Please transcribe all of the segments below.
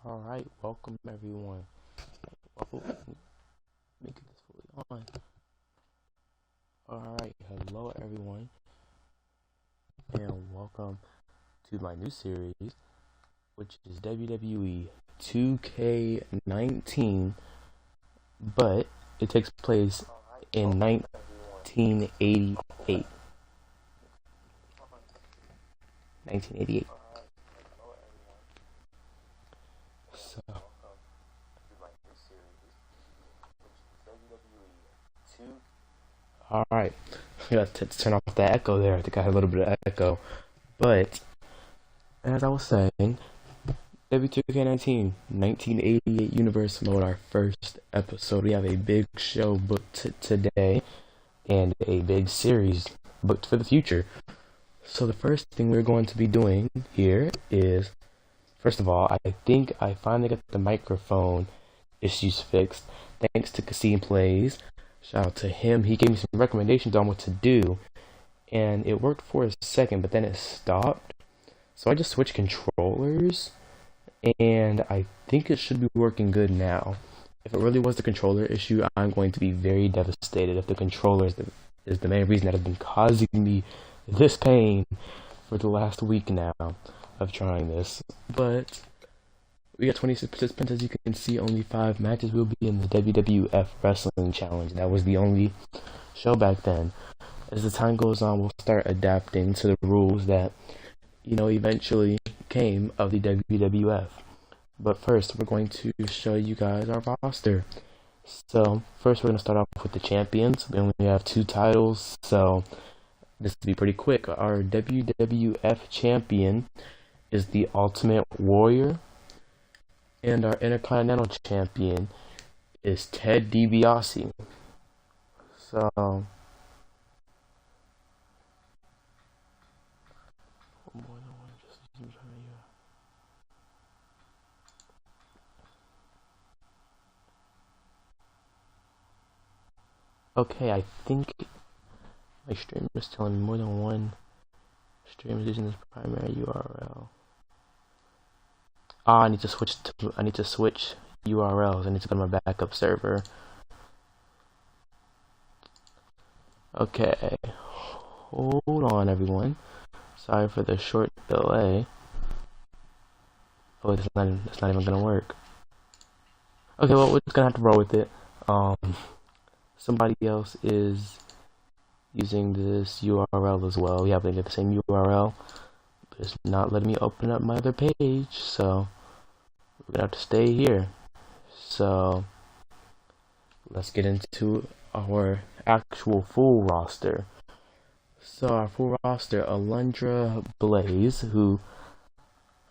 Alright, welcome everyone. Oh, make this fully on. Alright, hello everyone, and welcome to my new series, which is WWE 2K19, but it takes place in 1988. 1988. So, alright, I got to turn off the echo there. I think I had a little bit of echo. But, as I was saying, W2K19, 1988 Universe Mode, our first episode. We have a big show booked today and a big series booked for the future. So the first thing we're going to be doing here is, first of all, I think I finally got the microphone issues fixed thanks to Cassim Plays. Shout out to him. He gave me some recommendations on what to do, and it worked for a second, but then it stopped. So I just switched controllers, and I think it should be working good now. If it really was the controller issue, I'm going to be very devastated if the controller is the main reason that has been causing me this pain for the last week now of trying this. But we got 26 participants, as you can see. Only 5 matches will be in the WWF Wrestling Challenge. That was the only show back then. As the time goes on, we'll start adapting to the rules that, eventually came of the WWF. But first, we're going to show you guys our roster. So, first we're going to start off with the champions. We only have 2 titles, so this will be pretty quick. Our WWF champion is the Ultimate Warrior, and our Intercontinental champion is Ted DiBiase. So, okay, I think my stream is telling me more than one stream is using this primary URL. I need to switch URLs. I need to go to my backup server. Okay, hold on everyone. Sorry for the short delay. Oh, it's not even gonna work. Okay, well, we're just gonna have to roll with it. Somebody else is using this URL as well. We have to get the same URL, but it's not letting me open up my other page, so we're gonna have to stay here. So let's get into our actual full roster. So our full roster: Alundra Blaze, who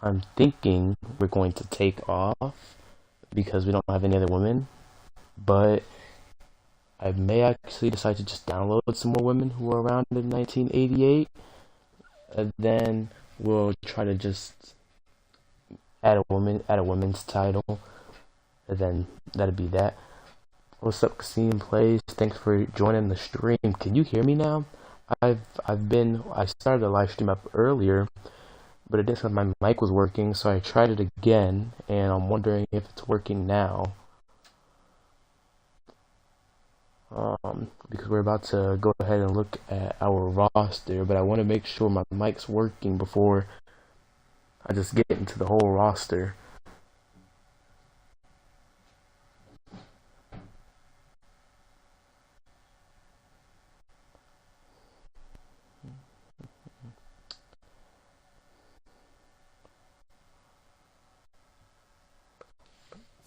I'm thinking we're going to take off because we don't have any other women, but I may actually decide to just download some more women who were around in 1988, and then we'll try to just add a women's title, and then that'll be that. What's up, Cassim Plays? Thanks for joining the stream. Can you hear me now? I started the live stream up earlier, but it didn't sound like my mic was working, so I tried it again, and I'm wondering if it's working now. Because we're about to go ahead and look at our roster, but I want to make sure my mic's working before I just get into the whole roster.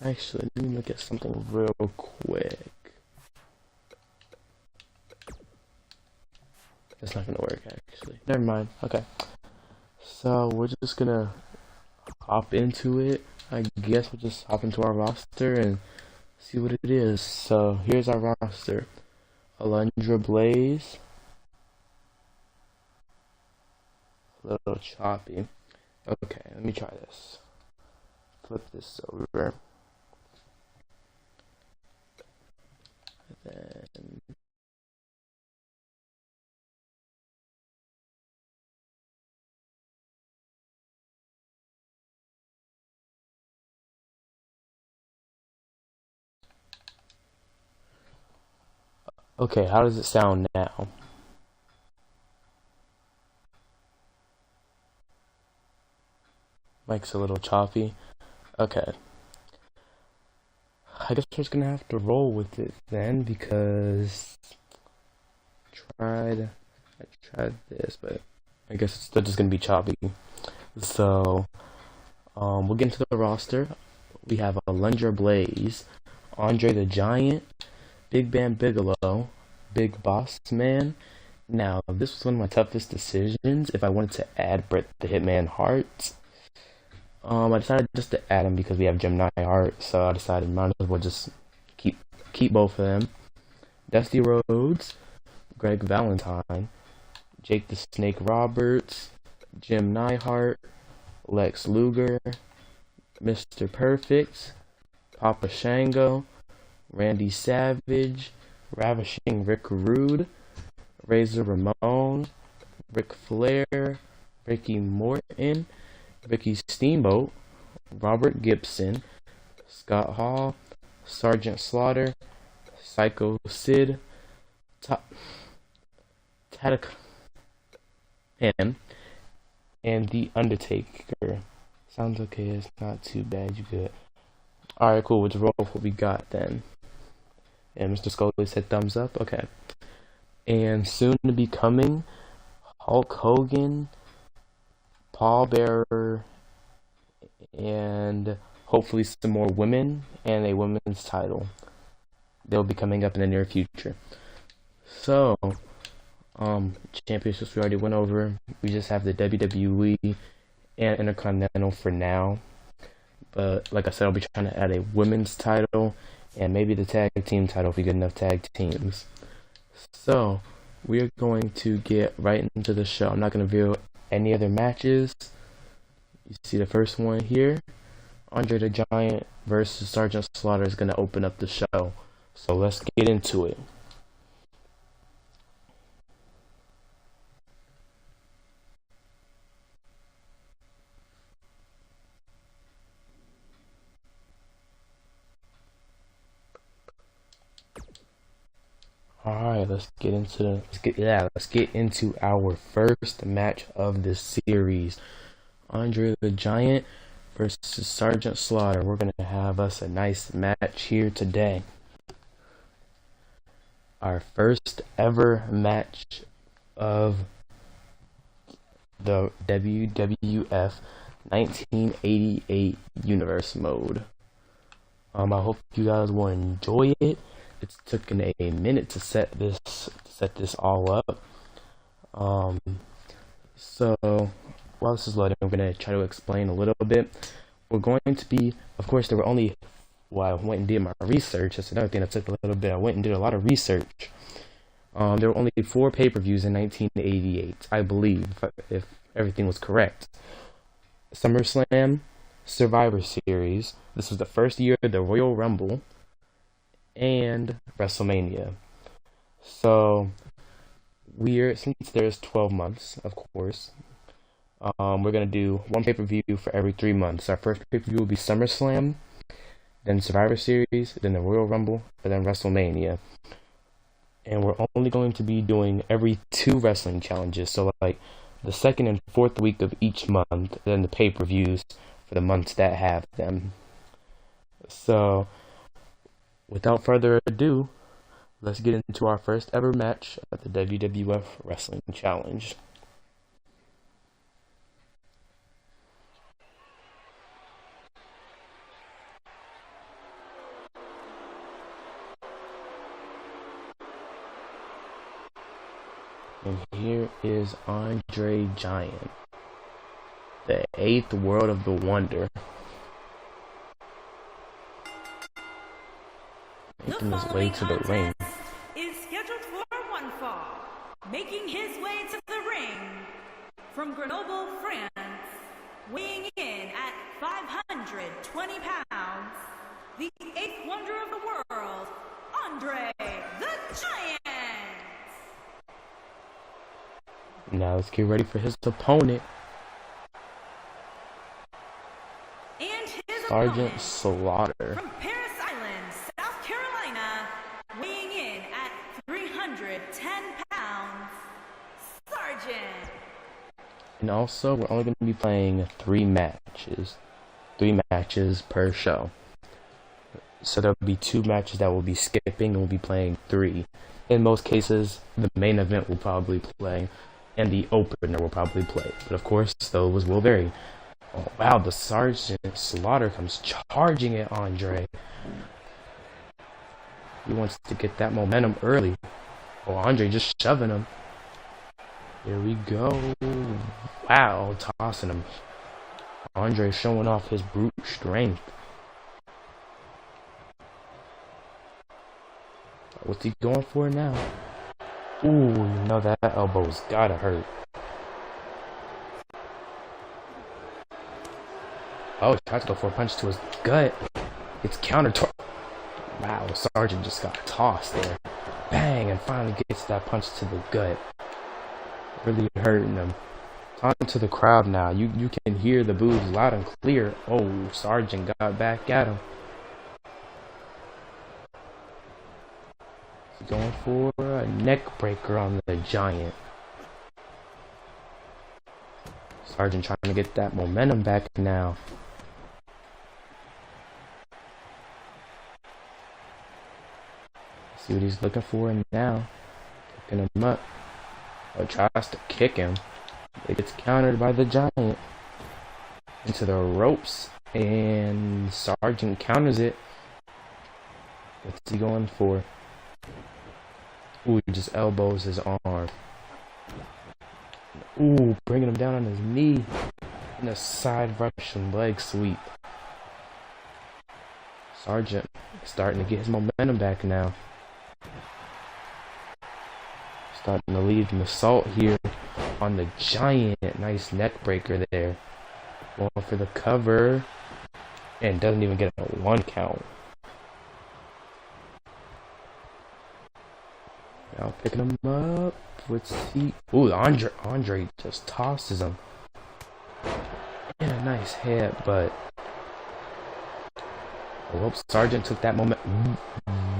Actually, let me look at something real quick. It's not gonna work, actually. Never mind. Okay. So we're just gonna hop into it. I guess we'll just hop into our roster and see what it is. So here's our roster: Alundra Blaze. A little choppy. Okay, let me try this. Flip this over. Then Okay, how does it sound now? Mike's a little choppy. Okay. I guess we're just gonna have to roll with it then because tried I tried this, but I guess it's still just gonna be choppy. So we'll get into the roster. We have a Lunger Blaze, Andre the Giant, Big Bam Bigelow, Big Boss Man. Now, this was one of my toughest decisions if I wanted to add Bret the Hitman Hart. I decided just to add him because we have Gemini Hart, so I decided might as well just keep both of them. Dusty Rhodes, Greg Valentine, Jake the Snake Roberts, Jim Neihart, Lex Luger, Mr. Perfect, Papa Shango, Randy Savage, Ravishing Rick Rude, Razor Ramon, Ric Flair, Ricky Morton, Ricky Steamboat, Robert Gibson, Scott Hall, Sergeant Slaughter, Psycho Sid, Tadaka, and The Undertaker. Sounds okay, it's not too bad, you good. Alright, cool, let's roll with what we got then. And Mr. Scully said thumbs up, okay. And soon to be coming, Hulk Hogan, Paul Bearer, and hopefully some more women, and a women's title. They'll be coming up in the near future. So, championships we already went over. We just have the WWE and Intercontinental for now. But like I said, I'll be trying to add a women's title and maybe the tag team title if we get enough tag teams. So, we're going to get right into the show. I'm not going to reveal any other matches. You see the first one here. Andre the Giant versus Sergeant Slaughter is going to open up the show. So let's get into it. Alright, let's get into our first match of the series. Andre the Giant versus Sergeant Slaughter. We're gonna have us a nice match here today. Our first ever match of the WWF 1988 Universe mode. I hope you guys will enjoy it. It's taken a minute to set this all up. So while this is loading, I'm gonna try to explain a little bit. We're going to be, of course, there were only. Well, I went and did my research. That's another thing that took a little bit. I went and did a lot of research. There were only 4 pay-per-views in 1988, I believe, if everything was correct. SummerSlam, Survivor Series. This was the first year of the Royal Rumble. And WrestleMania. So since there's 12 months, of course, we're gonna do one pay-per-view for every 3 months. Our first pay-per-view will be SummerSlam, then Survivor Series, then the Royal Rumble, and then WrestleMania. And we're only going to be doing every 2 wrestling challenges. So like the 2nd and 4th week of each month, then the pay-per-views for the months that have them. So without further ado, let's get into our first ever match at the WWF Wrestling Challenge. And here is Andre Giant, the 8th World of the Wonder. Making his way to the ring. Is scheduled for one fall. Making his way to the ring from Grenoble, France, weighing in at 520 pounds, the 8th wonder of the world, Andre the Giant. Now let's get ready for his opponent. And his Sergeant Slaughter. From Paris Island, South Carolina, weighing in at 300 310 pounds, Sergeant. And also, we're only going to be playing 3 matches. 3 matches per show. So there'll be 2 matches that we'll be skipping, and we'll be playing 3. In most cases, the main event will probably play, and the opener will probably play. But of course, those will vary. Oh, wow, the Sergeant Slaughter comes charging at Andre. He wants to get that momentum early. Oh, Andre just shoving him. Here we go. Wow, tossing him. Andre showing off his brute strength. What's he going for now? Ooh, you know that elbow's gotta hurt. Oh, he tried to go for a punch to his gut. It's counter. Wow, Sergeant just got tossed there. Bang, and finally gets that punch to the gut. Really hurting him. On to the crowd now. You can hear the boos loud and clear. Oh, Sergeant got back at him. He's going for a neck breaker on the Giant. Sergeant trying to get that momentum back now. See what he's looking for now. Picking him up. Oh, tries to kick him. It gets countered by the Giant. Into the ropes. And Sergeant counters it. What's he going for? Ooh, he just elbows his arm. Ooh, bringing him down on his knee. And a side Russian leg sweep. Sergeant starting to get his momentum back now. Starting to leave an assault here on the Giant. Nice neck breaker there. Going for the cover. And doesn't even get a 1 count. Now picking him up. What's he? Ooh, Andre just tosses him. And a nice headbutt. I hope Sergeant took that moment.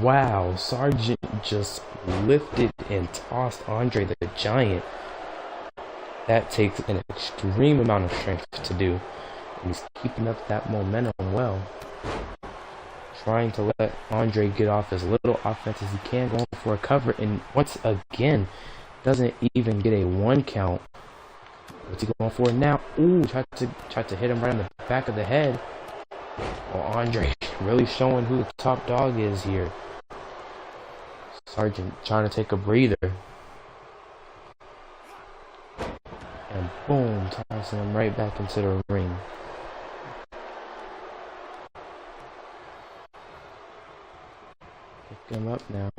Wow, Sergeant just lifted and tossed Andre the Giant. That takes an extreme amount of strength to do. And he's keeping up that momentum well. Trying to let Andre get off as little offense as he can, going for a cover, and once again, doesn't even get a 1 count. What's he going for now? Ooh, tried to hit him right on the back of the head. Well, Andre really showing who the top dog is here. Sergeant trying to take a breather. And boom, tossing him right back into the ring. Pick him up now.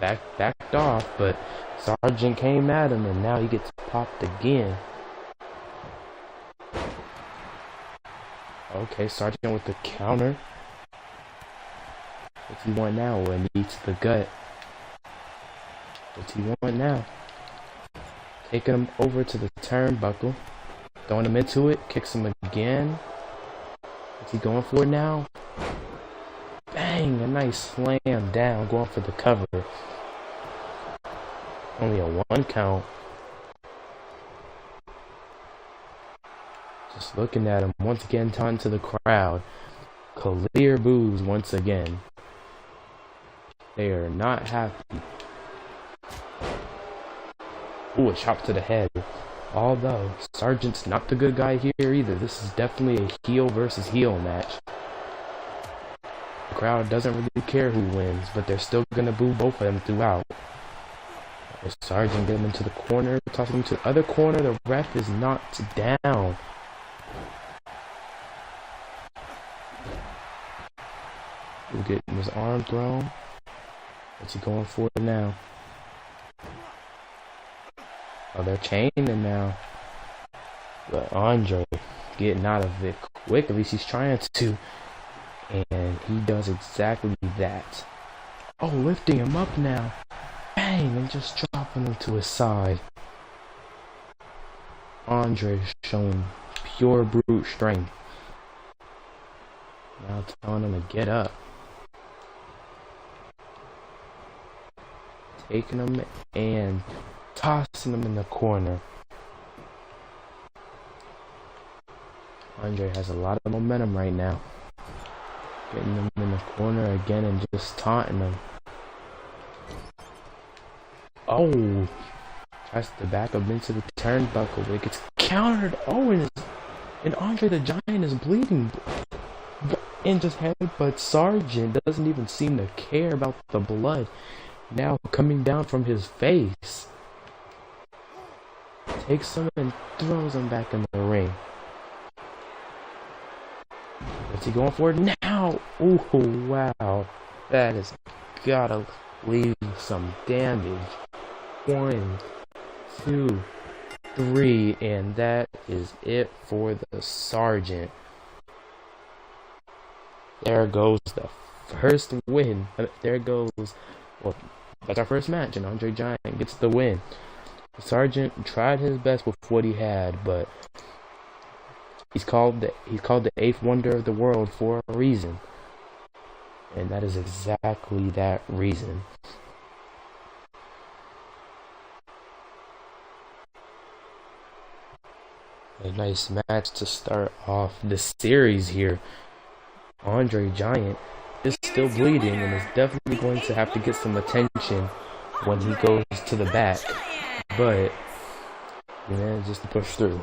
Backed off, but Sergeant came at him, and now he gets popped again. Okay, Sergeant with the counter. What's he want now? Well, it needs the gut. What's he want now? Taking him over to the turnbuckle. Throwing him into it. Kicks him again. What's he going for now? Bang! A nice slam down. Going for the cover. Only a 1 count. Just looking at him. Once again, taunting to the crowd. Clear boos once again. They are not happy. Ooh, a chop to the head. Although, Sergeant's not the good guy here either. This is definitely a heel versus heel match. The crowd doesn't really care who wins, but they're still gonna boo both of them throughout. The Sergeant get him into the corner, tossing him to the other corner. The ref is knocked down. He'll get his arm thrown. What's he going for now? Oh, they're chaining him now. But Andre getting out of it quick. At least he's trying to. And he does exactly that. Oh, lifting him up now. Bang! And just dropping him to his side. Andre showing pure brute strength. Now telling him to get up. taking him and tossing him in the corner. Andre has a lot of momentum right now. Getting him in the corner again and just taunting him. Oh! Tries to back up into the turnbuckle, but it gets countered. Oh, and Andre the Giant is bleeding. And just headbutts Sergeant. Doesn't even seem to care about the blood now coming down from his face. Takes him and throws him back in the ring. What's he going for now? Ooh, wow. That has gotta leave some damage. 1, 2, 3, and that is it for the Sergeant. There goes the first win. There goes, well, that's our first match, and Andre Giant gets the win. The Sergeant tried his best with what he had, but he's called the 8th wonder of the world for a reason, and that is exactly that reason. A nice match to start off the series here. Andre Giant is still bleeding and is definitely going to have to get some attention when he goes to the back, but he manages to push through.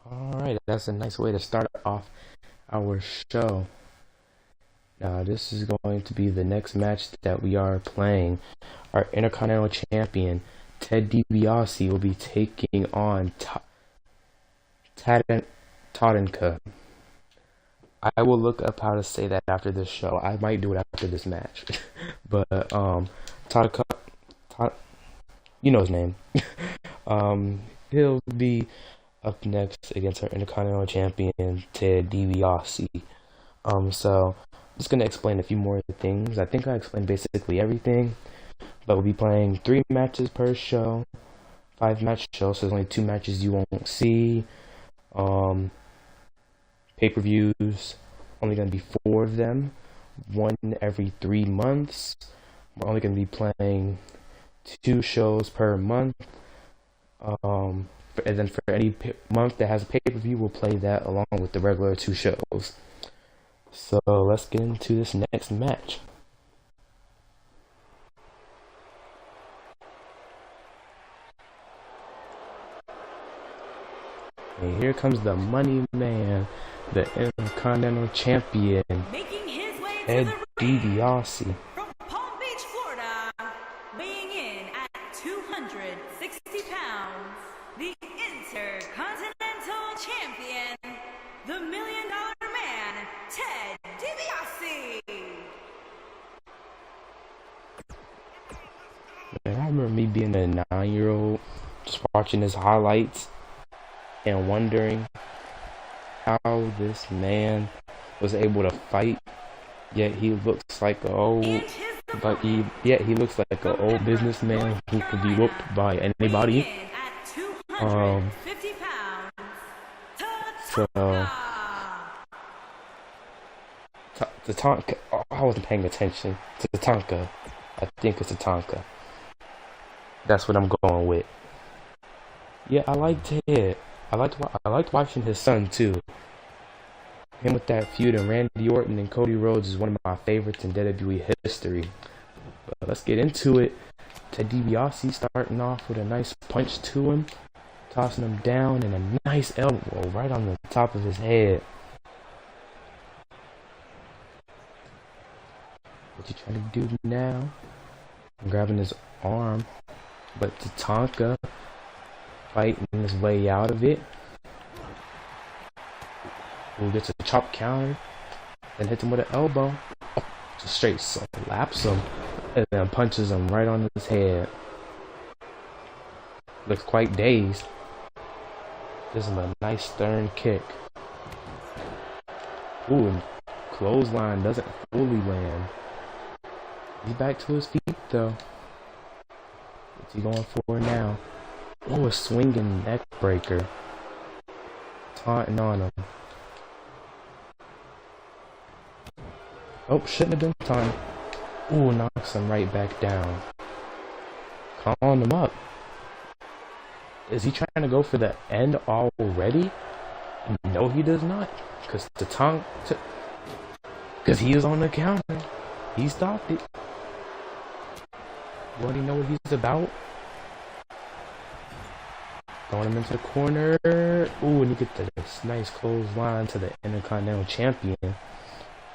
Alright, that's a nice way to start off our show. Now, this is going to be the next match that we are playing. Our Intercontinental Champion, Ted DiBiase, will be taking on Tatanka. I will look up how to say that after this show. I might do it after this match. But, Tatanka, you know his name. He'll be up next against our Intercontinental Champion, Ted DiBiase. So I'm just gonna explain a few more things. I think I explained basically everything, but we'll be playing 3 matches per show, 5-match show, so there's only 2 matches you won't see. Pay-per-views, only gonna be 4 of them, 1 every 3 months. We're only gonna be playing 2 shows per month. And then for any month that has a pay-per-view, we'll play that along with the regular 2 shows. So let's get into this next match. And here comes the Money Man, the Intercontinental Champion, Ted DiBiase. From Palm Beach, Florida, weighing in at 260 pounds, the Intercontinental Champion, the $1 Million Man, Ted DiBiase. Man, I remember me being a 9-year-old, just watching his highlights and wondering how this man was able to fight, yet he looks like an old, he looks like an old businessman who could be whooped by anybody. So Tatanka, I wasn't paying attention. Tatanka, I think it's Tatanka. That's what I'm going with. Yeah, I liked it. I liked watching his son too. Him with that feud and Randy Orton and Cody Rhodes is one of my favorites in WWE history. But let's get into it. Ted DiBiase starting off with a nice punch to him, tossing him down, and a nice elbow right on the top of his head. What's he trying to do now? I'm grabbing his arm, but Tatanka fighting his way out of it. Who gets a chop counter, then hits him with an elbow. Oh, just straight slaps him, and then punches him right on his head. Looks quite dazed. This is a nice stern kick. Ooh, and clothesline doesn't fully land. He's back to his feet though. What's he going for now? Oh, a swinging neck breaker. taunting on him. Oh, shouldn't have been taunting. Ooh, knocks him right back down. Calling him up. Is he trying to go for the end already? No, he does not. Because the taunt... Because he is on the counter. He stopped it. You already know what he's about. Throwing him into the corner. Ooh, and he gets this nice clothesline to the Intercontinental Champion,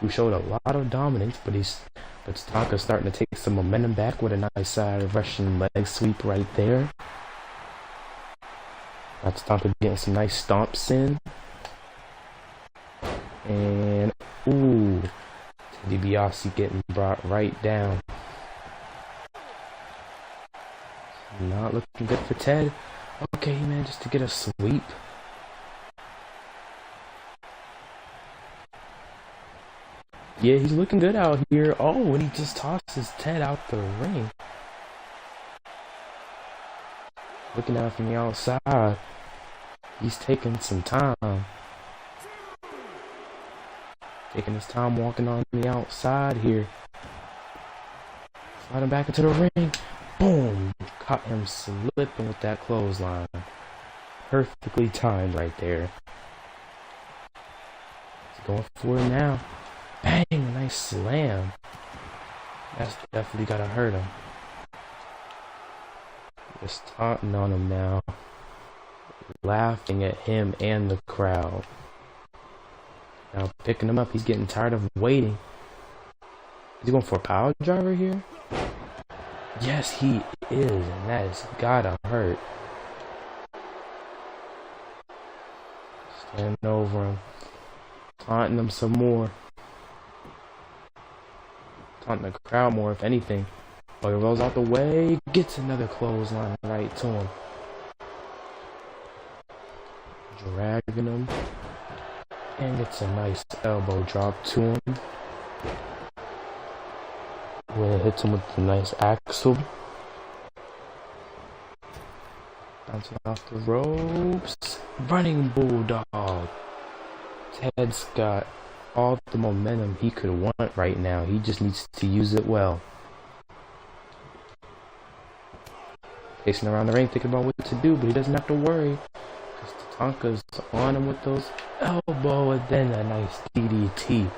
who showed a lot of dominance, but Tatanka's starting to take some momentum back with a nice side Russian leg sweep right there. That's Tatanka getting some nice stomps in. And ooh, Ted DiBiase getting brought right down. Not looking good for Ted. Okay, he manages to get a sweep. Yeah, he's looking good out here. Oh, and he just tosses Ted out the ring. Looking out from the outside. He's taking some time. Taking his time walking on the outside here. Sliding back into the ring. Boom! Caught him slipping with that clothesline. Perfectly timed right there. He's going for it now. Bang! A nice slam. That's definitely gotta hurt him. Just taunting on him now. Laughing at him and the crowd. Now picking him up. He's getting tired of waiting. Is he going for a power driver here? Yes, he is, and that has gotta hurt. Standing over him. Taunting him some more. Taunting the crowd more, if anything. Oh, he rolls out the way. Gets another clothesline right to him. Dragging him. And gets a nice elbow drop to him. Where it hits him with a nice axle. Bouncing off the ropes. Running Bulldog. Ted's got all the momentum he could want right now. He just needs to use it well. Pacing around the ring thinking about what to do, but he doesn't have to worry. Because Tatanka's on him with those elbow and then a nice DDT.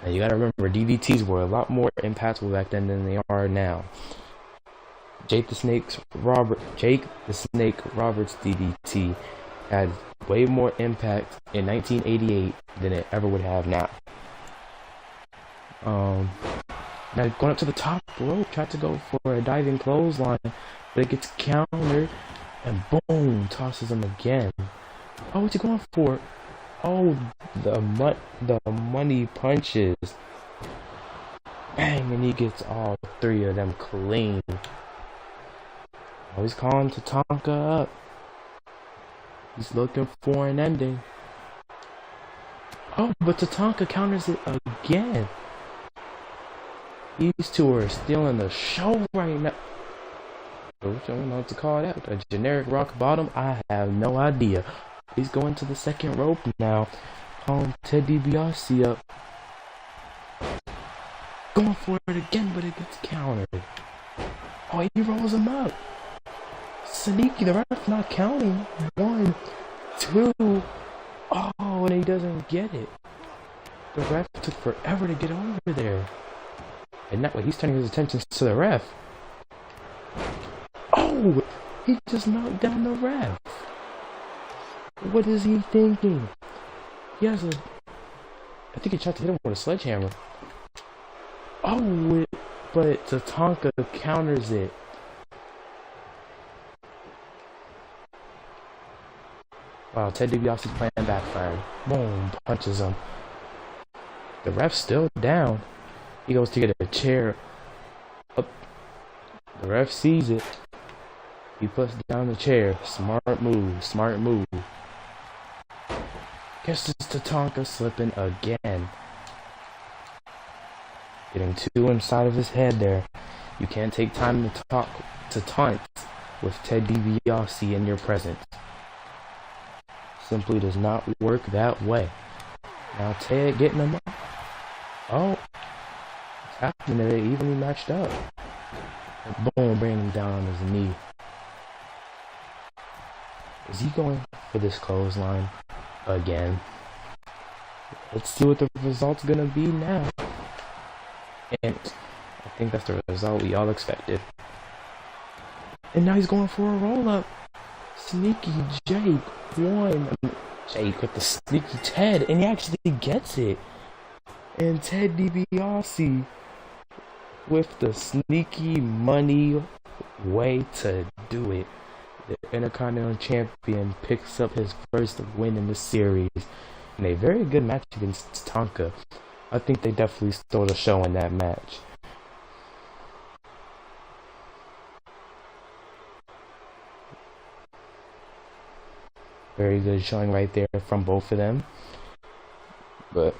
Now you gotta remember, DDTs were a lot more impactful back then than they are now. Jake the Snake Roberts DDT had way more impact in 1988 than it ever would have now. Now going up to the top rope, tried to go for a diving clothesline, but it gets countered, and boom, tosses him again. Oh, what's he going for? Oh, the money punches. Bang, and he gets all three of them clean. Oh, he's calling Tatanka up. He's looking for an ending. Oh, but Tatanka counters it again. These two are stealing the show right now. I don't know what to call that. A generic rock bottom? I have no idea. He's going to the second rope now. Calling Ted DiBiase up. Going for it again, but it gets countered. Oh, he rolls him up. Sneaky, the ref not counting. 1, 2. Oh, and he doesn't get it. The ref took forever to get over there. And that way, he's turning his attention to the ref. Oh, he just knocked down the ref. What is he thinking? He has a... I think he tried to hit him with a sledgehammer. Oh, but Tatanka counters it. Wow, Ted DiBiase's plan backfired. Boom, punches him. The ref's still down. He goes to get a chair up. The ref sees it. He puts down the chair. Smart move, smart move. Guess it's Tatanka slipping again. Getting too inside of his head there. You can't take time to taunt with Ted DiBiase in your presence. simply does not work that way. Now Ted getting him up. Oh, it's happening. They evenly matched up. And boom, bringing him down on his knee. Is he going for this clothesline again? Let's see what the result's gonna be now. And I think that's the result we all expected. And now he's going for a roll-up. Sneaky Jake won. Jake with the sneaky Ted, and he actually gets it. And Ted DiBiase with the sneaky money way to do it. The Intercontinental Champion picks up his first win in the series in a very good match against Tonka. I think they definitely stole the show in that match. Very good showing right there from both of them. But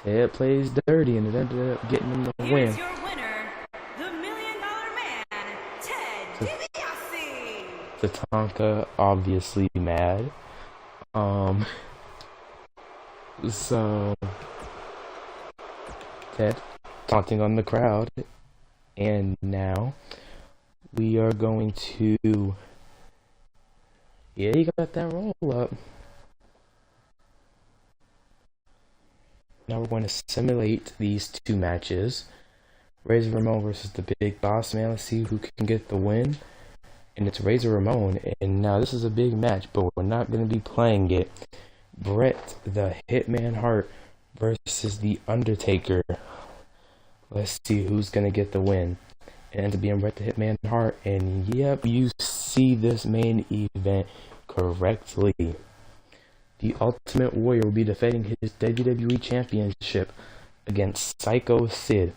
Ted plays dirty and it ended up getting him the win. Here's your winner, the $1 Million Man, Ted DiBiase. Tatanka obviously mad. So Ted taunting on the crowd, and now we are going to. Yeah, he got that roll up. Now we're going to simulate these two matches. Razor Ramon versus the Big Boss Man. Let's see who can get the win. And it's Razor Ramon. And now this is a big match, but we're not going to be playing it. Bret the Hitman Hart versus the Undertaker. Let's see who's going to get the win. It ends up being Bret the Hitman Hart. And yep, you see this main event correctly. The Ultimate Warrior will be defending his WWE Championship against Psycho Sid,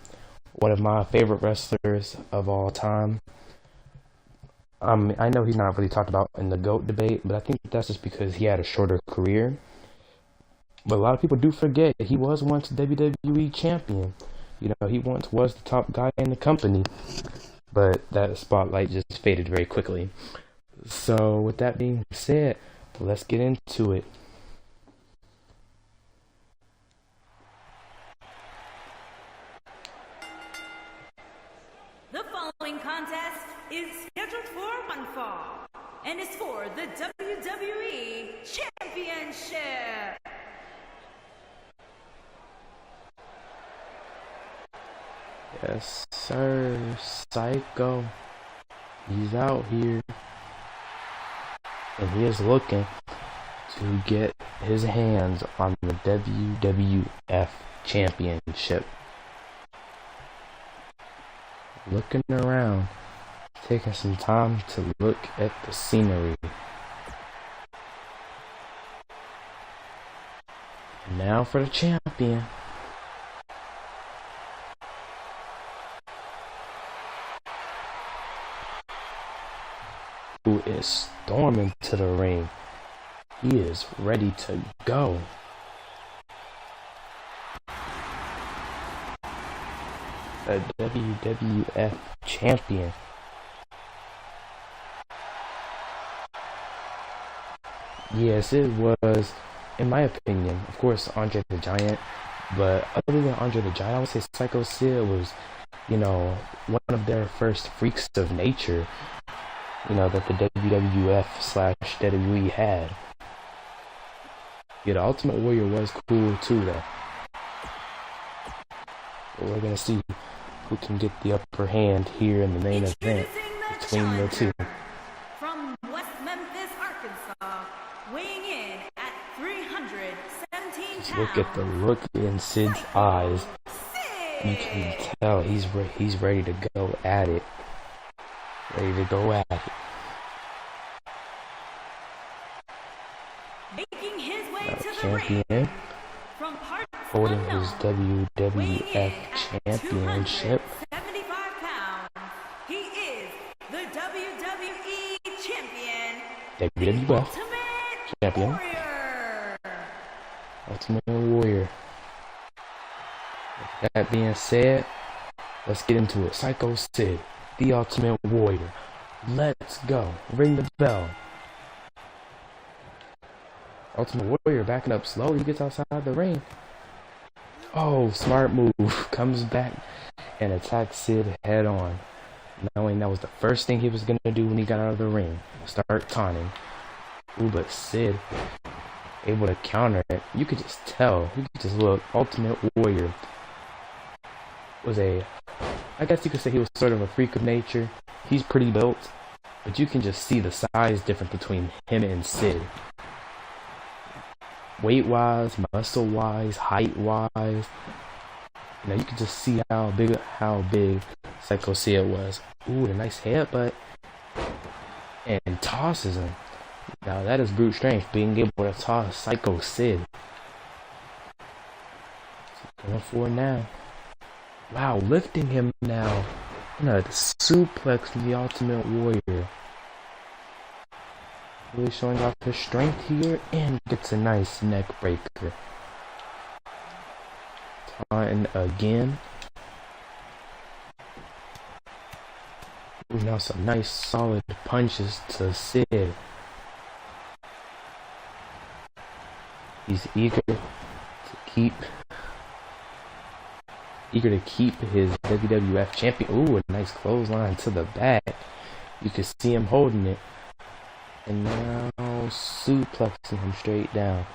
one of my favorite wrestlers of all time. I know he's not really talked about in the GOAT debate, but I think that's just because he had a shorter career. But a lot of people do forget he was once WWE Champion. You know, he once was the top guy in the company, but that spotlight just faded very quickly. So with that being said, let's get into it. The following contest is scheduled for one fall and is for the WWE Championship. Yes, sir. Psycho. He's out here. And he is looking to get his hands on the WWF Championship. Looking around, taking some time to look at the scenery. Now for the champion. Who is storming to the ring. He is ready to go. A WWF champion. Yes, it was, in my opinion, of course, Andre the Giant, but other than Andre the Giant, I would say Psycho Sid was, you know, one of their first freaks of nature, you know, that the WWF/WWE had. Yeah, the Ultimate Warrior was cool too, though. But we're gonna see who can get the upper hand here in the main event between the two. From West Memphis, Arkansas, weighing in at 317 pounds. Just look at the look in Sid's eyes. You can tell he's ready to go at it. Ready to go at it. Making his way Now, to the champion ring from parts holding unknown, his WWF Championship. 275 pounds. He is the WWE Champion. WWF Ultimate Champion. Warrior. Ultimate Warrior. With that being said, let's get into it. Psycho Sid, the Ultimate Warrior. Let's go. Ring the bell. Ultimate Warrior backing up slowly. He gets outside the ring. Oh, smart move. Comes back and attacks Sid head on. Knowing that was the first thing he was going to do when he got out of the ring. Start taunting. Ooh, but Sid able to counter it. You could just tell. You could just look. Ultimate Warrior was I guess you could say he was sort of a freak of nature. He's pretty built, but you can just see the size difference between him and Sid. Weight-wise, muscle-wise, height-wise. You can just see how big Psycho Sid was. Ooh, a nice headbutt. And tosses him. Now that is brute strength, being able to toss Psycho Sid. Going for it now. Wow, lifting him now. The suplex from the Ultimate Warrior. Really showing off his strength here, and gets a nice neck breaker. Taunting again. Ooh, now some nice solid punches to Sid. He's eager to keep his WWF champion. Ooh, a nice clothesline to the back. You can see him holding it. And now suplexing him straight down.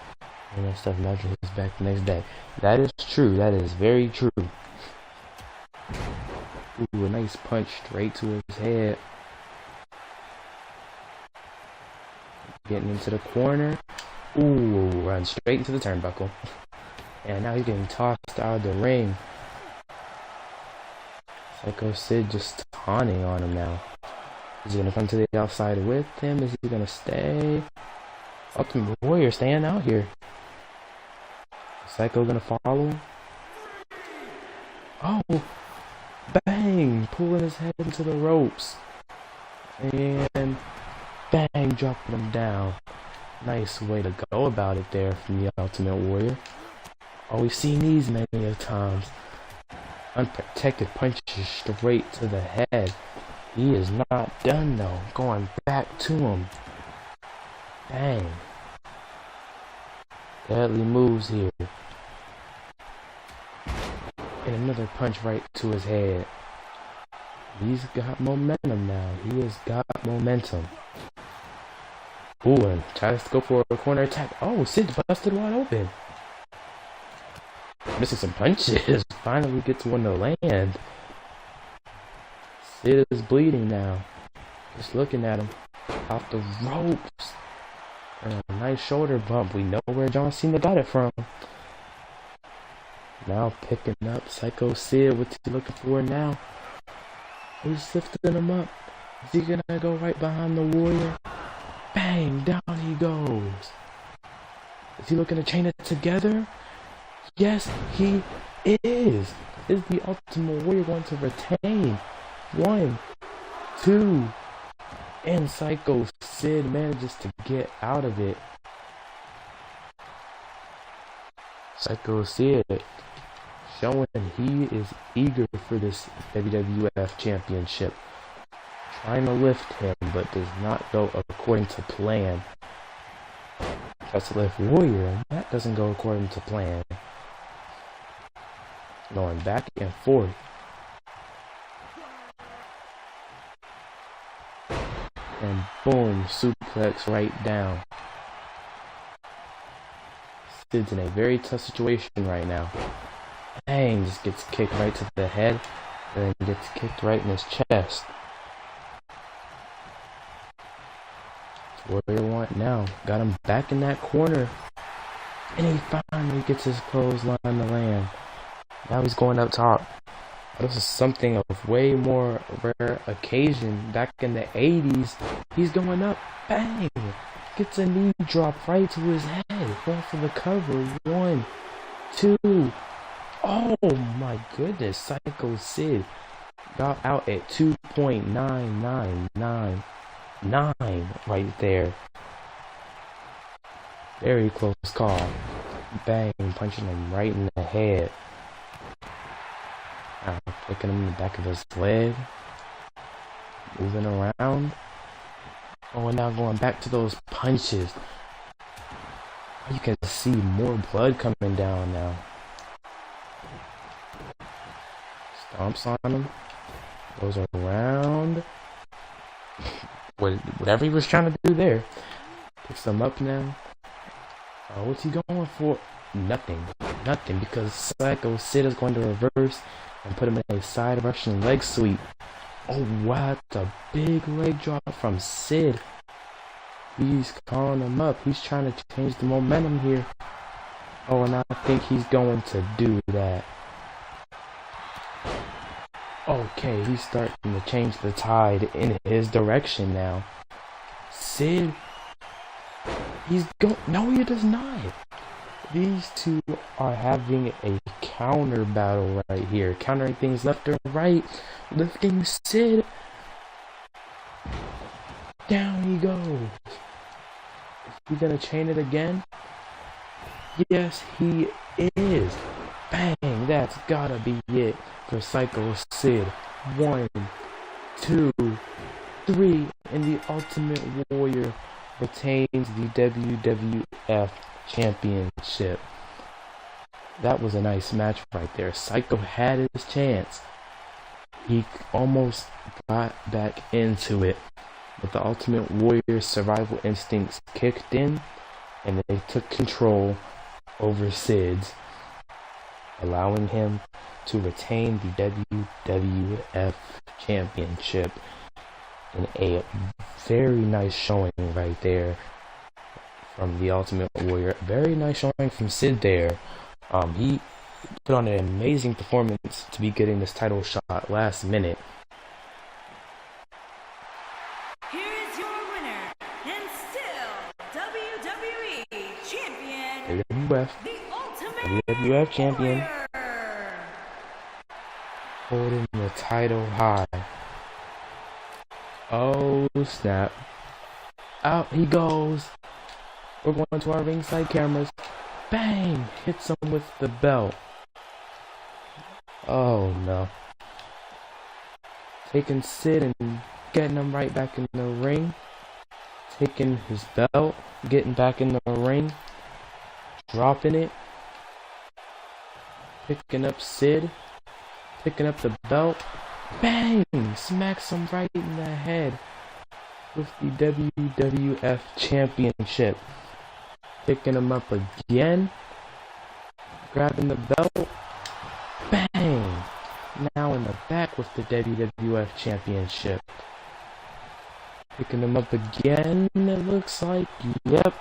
And that stuff matches his back the next day. That is true. That is very true. Ooh, a nice punch straight to his head. Getting into the corner. Ooh, runs straight into the turnbuckle. And now he's getting tossed out of the ring. Psycho Sid just taunting on him now. Is he going to come to the outside with him? Is he going to stay? Ultimate Warrior staying out here. Psycho going to follow him? Oh! Bang! Pulling his head into the ropes. And bang! Dropping him down. Nice way to go about it there from the Ultimate Warrior. Oh, we've seen these many of times. Unprotected punches straight to the head. He is not done though. Going back to him. Bang. Deadly moves here. And another punch right to his head. He's got momentum now. He has got momentum. Ooh, and tries to go for a corner attack. Oh, Sid's busted wide open. Missing some punches. Finally gets one to land. Sid is bleeding now. Just looking at him. Off the ropes. And a nice shoulder bump. We know where John Cena got it from. Now picking up Psycho Sid. What's he looking for now? He's lifting him up. Is he gonna go right behind the Warrior? Bang! Down he goes. Is he looking to chain it together? Yes, he is. Is the Ultimate Warrior going to retain? 1, 2, and Psycho Sid manages to get out of it. Psycho Sid showing he is eager for this WWF Championship. Trying to lift him, but does not go according to plan. Tries to lift Warrior, and that doesn't go according to plan. Going back and forth. And boom, suplex right down. Sid's in a very tough situation right now. Bang, just gets kicked right to the head. And then gets kicked right in his chest. Warrior want now. Got him back in that corner. And he finally gets his clothesline to land. Now he's going up top. This is something of way more rare occasion. Back in the 80s, he's going up. Bang! Gets a knee drop right to his head. Going for the cover. 1, 2. Oh my goodness. Psycho Sid got out at 2.9999 right there. Very close call. Bang! Punching him right in the head. Kicking him in the back of his leg. Moving around. Oh, and now going back to those punches. You can see more blood coming down now. Stomps on him. Goes around. Whatever he was trying to do there. Picks him up now. What's he going for? Nothing. Nothing, because Psycho Sid is going to reverse and put him in a side Russian leg sweep. Oh, wow, that's a big leg drop from Sid. He's calling him up. He's trying to change the momentum here. Oh, and I think he's going to do that. Okay, he's starting to change the tide in his direction now. Sid, no, he does not. These two are having a counter battle right here. Countering things left or right. Lifting Sid. Down he goes. Is he gonna chain it again? Yes, he is. Bang, that's gotta be it for Psycho Sid. 1, 2, 3, and the Ultimate Warrior retains the WWF Championship. That was a nice match right there. Psycho had his chance. He almost got back into it, but the Ultimate Warrior's survival instincts kicked in, and they took control over Sid's, allowing him to retain the WWF Championship in a very nice showing right there from the Ultimate Warrior. Very nice showing from Sid there. He put on an amazing performance to be getting this title shot last minute. Here is your winner, and still WWE Champion, the Ultimate WWF Champion, Warrior. holding the title high. Oh snap. Out he goes. We're going to our ringside cameras. Bang! Hits him with the belt. Oh no. Taking Sid and getting him right back in the ring. Taking his belt, getting back in the ring. Dropping it. Picking up Sid. Picking up the belt. Bang! Smacks him right in the head with the WWF Championship. Picking him up again. Grabbing the belt. Bang! Now in the back with the WWF Championship. Picking him up again, it looks like. Yep.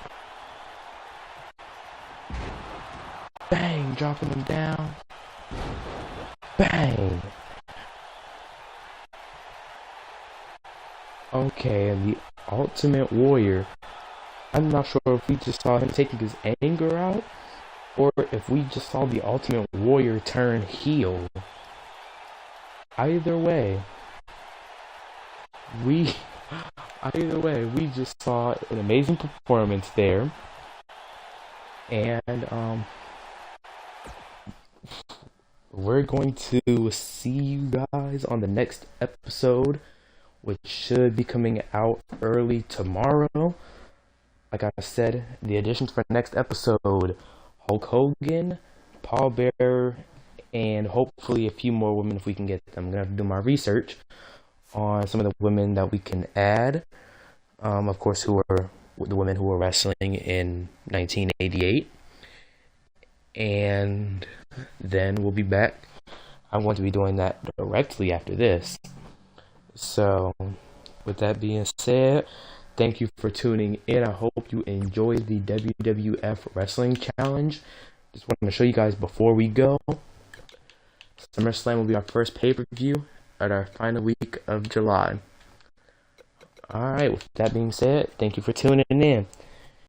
Bang! Dropping him down. Bang! Okay, and the Ultimate Warrior, I'm not sure if we just saw him taking his anger out, or if we just saw the Ultimate Warrior turn heel. Either way, we just saw an amazing performance there. And we're going to see you guys on the next episode, which should be coming out early tomorrow. Like I said, the additions for next episode: Hulk Hogan, Paul Bearer, and hopefully a few more women if we can get them. I'm gonna have to do my research on some of the women that we can add. Of course, who are the women who were wrestling in 1988. And then we'll be back. I'm going to be doing that directly after this. So, with that being said, thank you for tuning in. I hope you enjoyed the WWF Wrestling Challenge. Just wanted to show you guys before we go. SummerSlam will be our first pay-per-view at our final week of July. Alright, with that being said, thank you for tuning in.